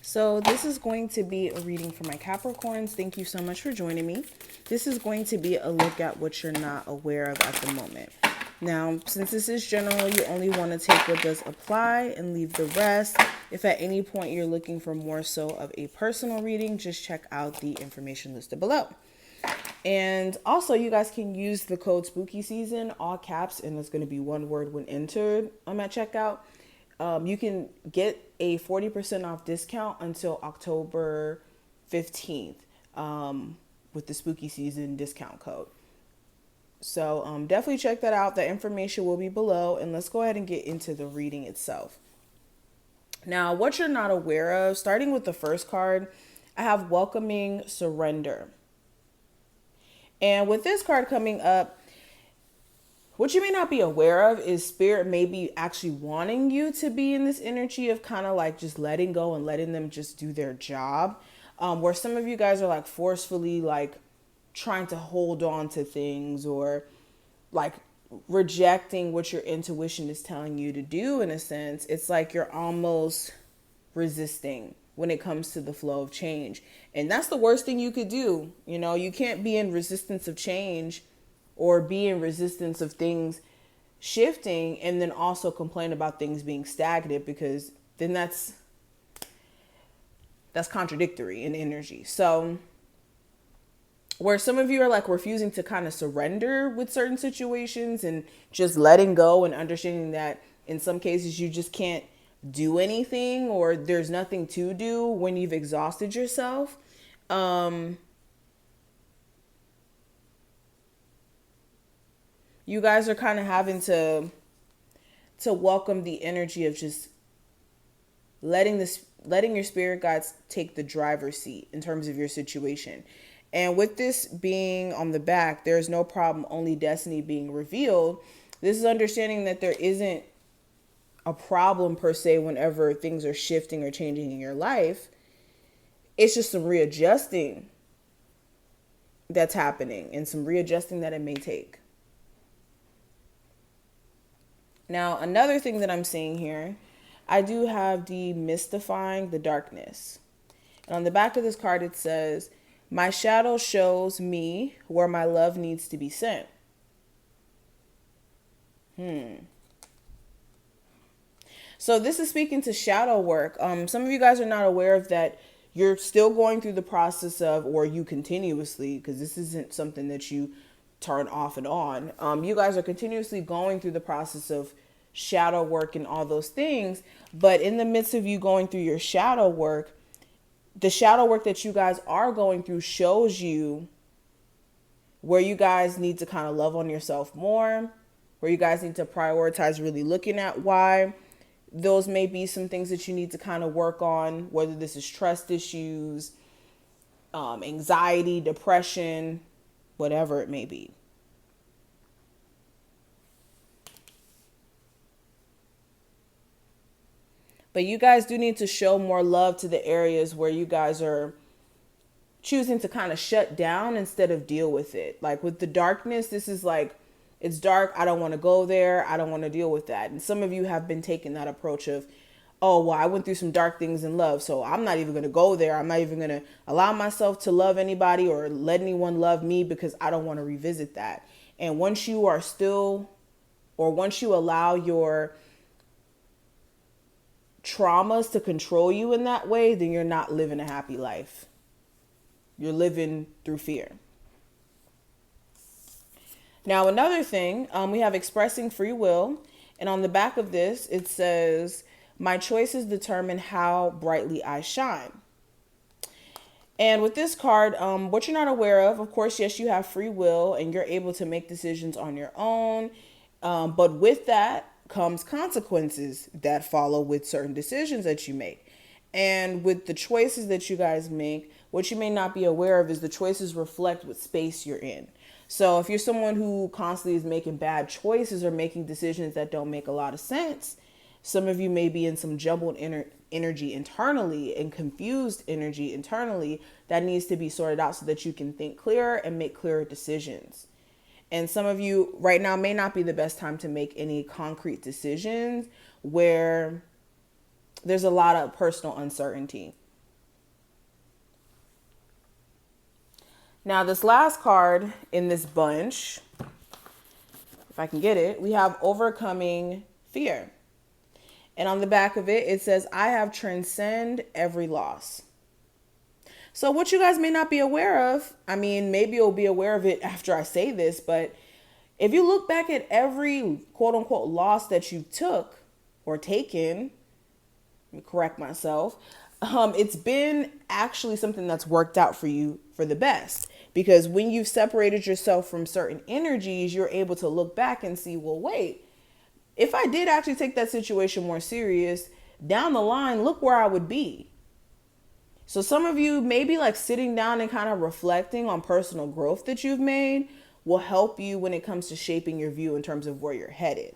So this is going to be a reading for my Capricorns. Thank you so much for joining me. This is going to be a look at what you're not aware of at the moment. Now, since this is general, you only want to take what does apply and leave the rest. If at any point you're looking for more so of a personal reading, just check out the information listed below. And also, you guys can use the code Spooky Season, all caps, and it's going to be one word when entered at checkout. You can get a 40% off discount until October 15th with the Spooky Season discount code. So definitely check that out. The information will be below. And let's go ahead and get into the reading itself. Now, what you're not aware of, starting with the first card, I have Welcoming Surrender. And with this card coming up, what you may not be aware of is Spirit may be actually wanting you to be in this energy of kind of like just letting go and letting them just do their job. Where some of you guys are like forcefully like trying to hold on to things or like rejecting what your intuition is telling you to do in a sense. It's like you're almost resisting when it comes to the flow of change. And that's the worst thing you could do. You know, you can't be in resistance of change or be in resistance of things shifting and then also complain about things being stagnant, because then that's contradictory in energy. So where some of you are like refusing to kind of surrender with certain situations and just letting go and understanding that in some cases you just can't do anything or there's nothing to do when you've exhausted yourself. You guys are kind of having to welcome the energy of just letting your spirit guides take the driver's seat in terms of your situation. And with this being on the back, there's no problem, only destiny being revealed. This is understanding that there isn't a problem per se whenever things are shifting or changing in your life. It's just some readjusting that's happening and some readjusting that it may take. Now, another thing that I'm seeing here, I do have demystifying the darkness. And on the back of this card, it says, my shadow shows me where my love needs to be sent. So this is speaking to shadow work. Some of you guys are not aware of that. You're still going through the process of, or you continuously, because this isn't something that you turn off and on. You guys are continuously going through the process of shadow work and all those things. But in the midst of you going through your shadow work, the shadow work that you guys are going through shows you where you guys need to kind of love on yourself more, where you guys need to prioritize really looking at why those may be some things that you need to kind of work on, whether this is trust issues, anxiety, depression, whatever it may be. But you guys do need to show more love to the areas where you guys are choosing to kind of shut down instead of deal with it. Like with the darkness, this is like, it's dark. I don't want to go there. I don't want to deal with that. And some of you have been taking that approach of, oh, well, I went through some dark things in love, so I'm not even going to go there. I'm not even going to allow myself to love anybody or let anyone love me because I don't want to revisit that. And once you are still, or once you allow your traumas to control you in that way, then you're not living a happy life. You're living through fear. Now, another thing, we have expressing free will. And on the back of this, it says, my choices determine how brightly I shine. And with this card, what you're not aware of course, yes, you have free will and you're able to make decisions on your own. But with that comes consequences that follow with certain decisions that you make. And with the choices that you guys make, what you may not be aware of is the choices reflect what space you're in. So if you're someone who constantly is making bad choices or making decisions that don't make a lot of sense, some of you may be in some jumbled energy internally and confused energy internally that needs to be sorted out so that you can think clearer and make clearer decisions. And some of you right now may not be the best time to make any concrete decisions where there's a lot of personal uncertainty. Now, this last card in this bunch, if I can get it, we have overcoming fear. And on the back of it, it says, I have transcended every loss. So what you guys may not be aware of, I mean, maybe you'll be aware of it after I say this, but if you look back at every quote unquote loss that you took or taken, let me correct myself, it's been actually something that's worked out for you for the best. Because when you've separated yourself from certain energies, you're able to look back and see, well, wait, if I did actually take that situation more serious, down the line, look where I would be. So some of you maybe like sitting down and kind of reflecting on personal growth that you've made will help you when it comes to shaping your view in terms of where you're headed.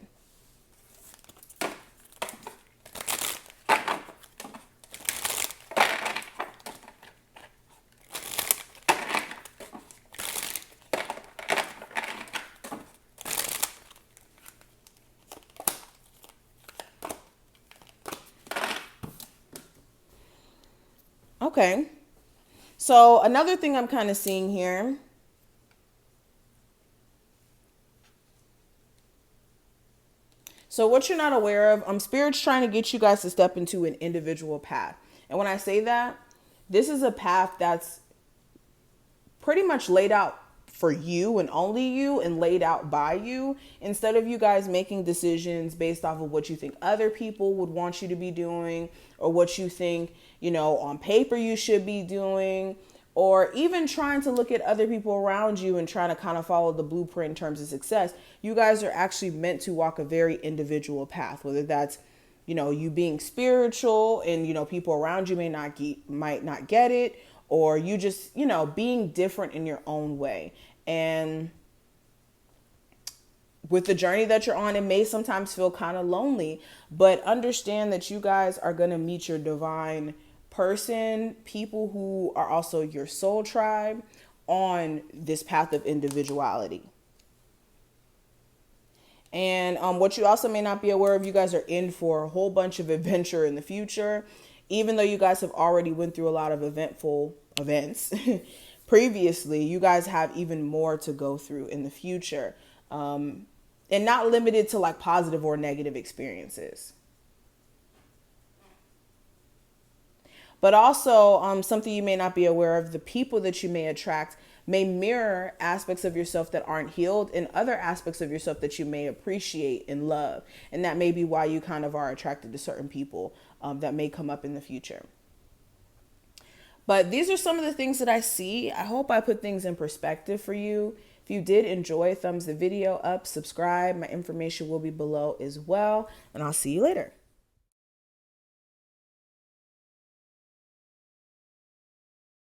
Okay, so another thing I'm kind of seeing here, so what you're not aware of, Spirit's trying to get you guys to step into an individual path. And when I say that, this is a path that's pretty much laid out for you and only you and laid out by you, instead of you guys making decisions based off of what you think other people would want you to be doing, or what you think, you know, on paper you should be doing, or even trying to look at other people around you and trying to kind of follow the blueprint in terms of success. You guys are actually meant to walk a very individual path, whether that's, you know, you being spiritual and, you know, people around you might not get it, or you just, you know, being different in your own way. And with the journey that you're on, it may sometimes feel kind of lonely, but understand that you guys are going to meet your divine person, people who are also your soul tribe on this path of individuality. And what you also may not be aware of, you guys are in for a whole bunch of adventure in the future. Even though you guys have already went through a lot of eventful events previously, you guys have even more to go through in the future. And not limited to like positive or negative experiences. But also something you may not be aware of, the people that you may attract may mirror aspects of yourself that aren't healed and other aspects of yourself that you may appreciate and love. And that may be why you kind of are attracted to certain people that may come up in the future. But these are some of the things that I see. I hope I put things in perspective for you. If you did enjoy, thumbs the video up, subscribe. My information will be below as well. And I'll see you later.